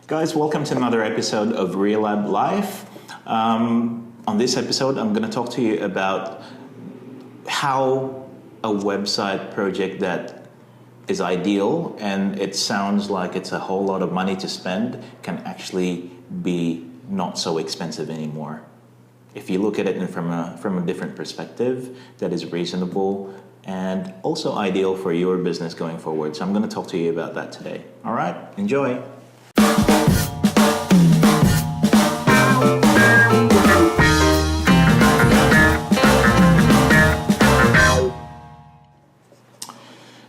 Guys, welcome to another episode of Relab Life. On this episode, I'm going to talk to you about how a website project that is ideal and it sounds like it's a whole lot of money to spend can actually be not so expensive anymore. If you look at it from a different perspective that is reasonable and also ideal for your business going forward. So I'm going to talk to you about that today. All right, enjoy.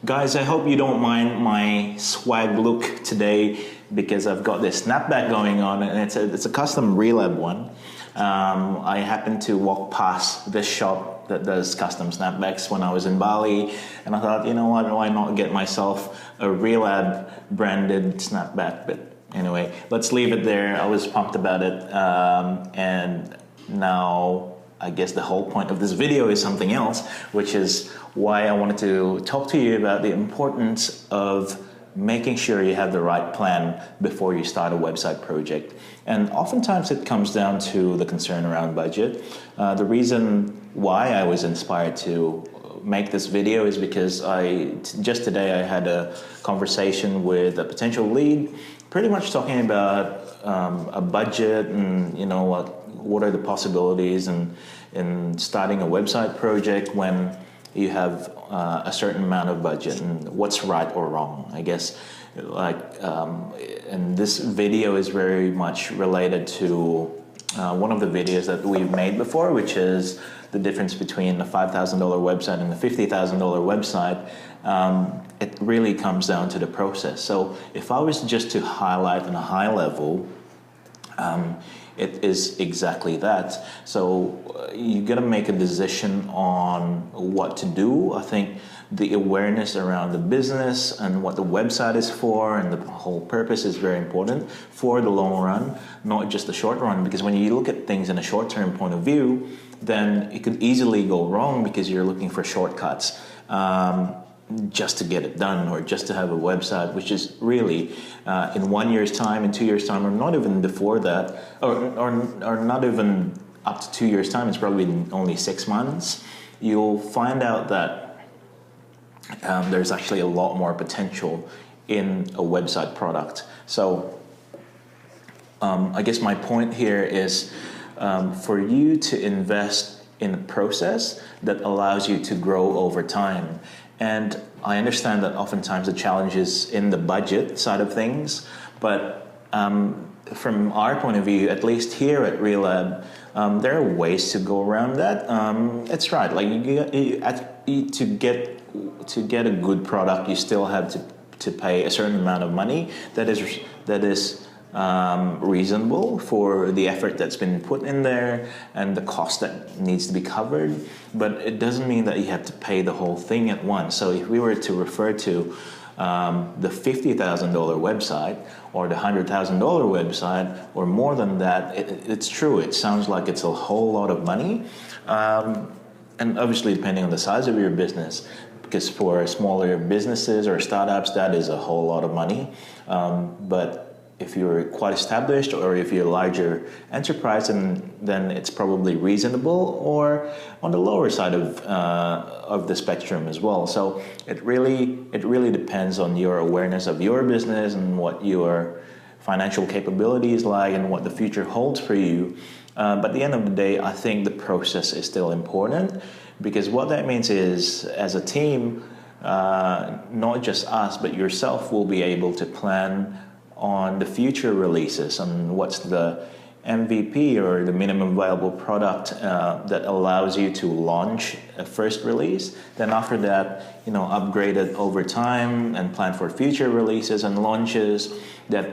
Guys, I hope you don't mind my swag look today because I've got this snapback going on and it's a custom Relab one. I happened to walk past this shop that does custom snapbacks when I was in Bali, and I thought, you know what, why not get myself a Relab branded snapback? But anyway, let's leave it there. I was pumped about it, and now I guess the whole point of this video is something else, which is why I wanted to talk to you about the importance of making sure you have the right plan before you start a website project. And oftentimes it comes down to the concern around budget. The reason why I was inspired to make this video is because just today I had a conversation with a potential lead, pretty much talking about a budget and what are the possibilities in starting a website project when you have a certain amount of budget and what's right or wrong. I guess and this video is very much related to one of the videos that we've made before, which is the difference between a $5,000 website and a $50,000 website. It really comes down to the process. So if I was just to highlight on a high level, it is exactly that. So you got to make a decision on what to do. I think the awareness around the business and what the website is for and the whole purpose is very important for the long run, not just the short run. Because when you look at things in a short-term point of view, then it could easily go wrong because you're looking for shortcuts. Just to get it done or just to have a website, which is really in 1 year's time, in 2 years' time, or not even before that, or not even up to 2 years' time, it's probably only 6 months, you'll find out that there's actually a lot more potential in a website product. So I guess my point here is for you to invest in a process that allows you to grow over time. And I understand that oftentimes the challenge is in the budget side of things, but from our point of view, at least here at Relab, there are ways to go around that. It's right, like to get a good product, you still have to pay a certain amount of money that is reasonable for the effort that's been put in there and the cost that needs to be covered, but it doesn't mean that you have to pay the whole thing at once. So if we were to refer to the $50,000 website or the $100,000 website or more than that, it's true, it sounds like it's a whole lot of money, and obviously depending on the size of your business, because for smaller businesses or startups that is a whole lot of money, but if you're quite established or if you're a larger enterprise, then it's probably reasonable or on the lower side of the spectrum as well. So it really depends on your awareness of your business and what your financial capability is like and what the future holds for you. But at the end of the day, I think the process is still important, because what that means is, as a team, not just us, but yourself will be able to plan on the future releases and what's the MVP or the minimum viable product that allows you to launch a first release. Then after that, upgrade it over time and plan for future releases and launches that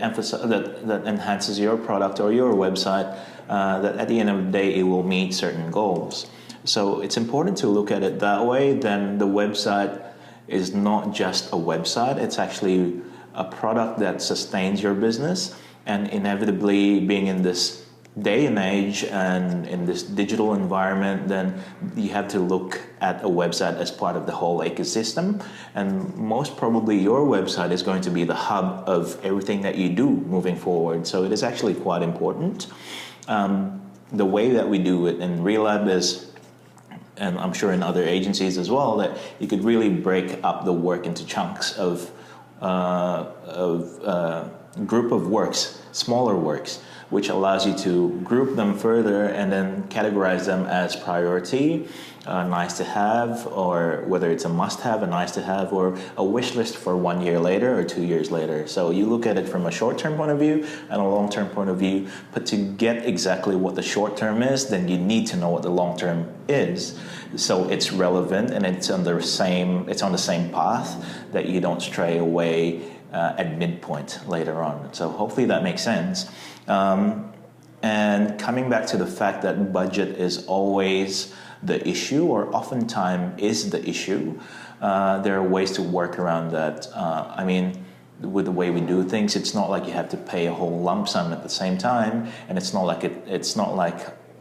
enhances your product or your website. That at the end of the day, it will meet certain goals. So it's important to look at it that way. Then the website is not just a website; it's actually a product that sustains your business, and inevitably being in this day and age and in this digital environment, then you have to look at a website as part of the whole ecosystem. And most probably your website is going to be the hub of everything that you do moving forward. So it is actually quite important. The way that we do it in Relab is, and I'm sure in other agencies as well, that you could really break up the work into chunks of group of works, smaller works, which allows you to group them further and then categorize them as priority, nice to have, or whether it's a must have, a nice to have, or a wish list for 1 year later or 2 years later. So you look at it from a short-term point of view and a long-term point of view, but to get exactly what the short-term is, then you need to know what the long-term is. So it's relevant and it's on the same path, that you don't stray away at midpoint later on. So hopefully that makes sense. And coming back to the fact that budget is always the issue, or oftentimes is the issue, there are ways to work around that. I mean, with the way we do things, it's not like you have to pay a whole lump sum at the same time, and it's not like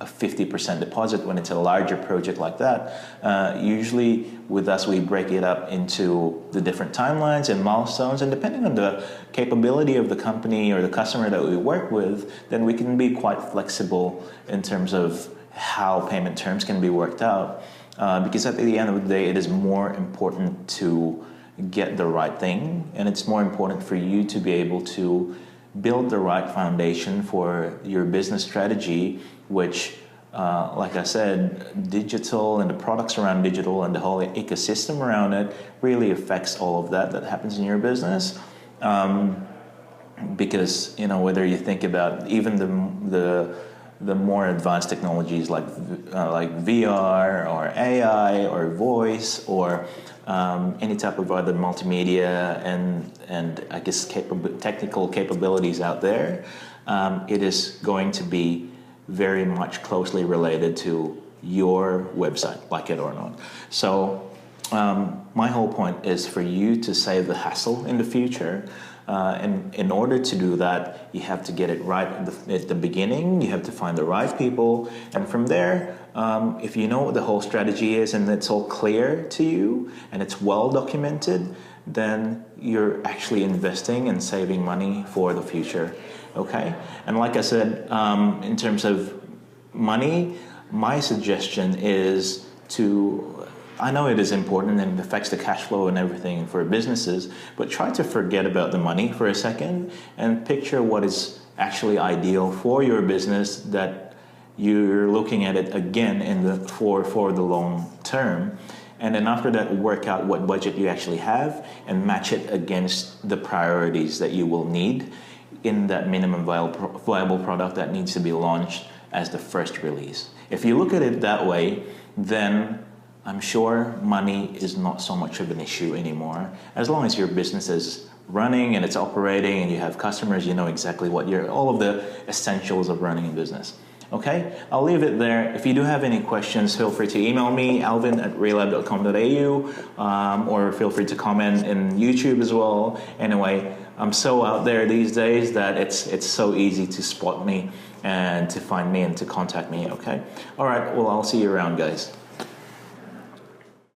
a 50% deposit when it's a larger project like that. Usually with us, we break it up into the different timelines and milestones, and depending on the capability of the company or the customer that we work with, then we can be quite flexible in terms of how payment terms can be worked out. Because at the end of the day, it is more important to get the right thing, and it's more important for you to be able to build the right foundation for your business strategy, which, like I said, digital and the products around digital and the whole ecosystem around it really affects all of that happens in your business. Because, you know, whether you think about even the more advanced technologies like VR or AI or voice or any type of other multimedia and I guess technical capabilities out there, it is going to be very much closely related to your website, like it or not. So my whole point is for you to save the hassle in the future. And in order to do that, you have to get it right at the beginning. You have to find the right people. And from there, if you know what the whole strategy is and it's all clear to you and it's well documented, then you're actually investing and saving money for the future. Okay? And like I said, in terms of money, my suggestion is I know it is important and it affects the cash flow and everything for businesses, but try to forget about the money for a second and picture what is actually ideal for your business, that you're looking at it again for the long term. And then after that, work out what budget you actually have and match it against the priorities that you will need in that minimum viable product that needs to be launched as the first release. If you look at it that way, then I'm sure money is not so much of an issue anymore. As long as your business is running and it's operating and you have customers, you know exactly all of the essentials of running a business. Okay, I'll leave it there. If you do have any questions, feel free to email me, alvin@relab.com.au, or feel free to comment in YouTube as well. Anyway, I'm so out there these days that it's so easy to spot me and to find me and to contact me, okay? All right, well, I'll see you around, guys.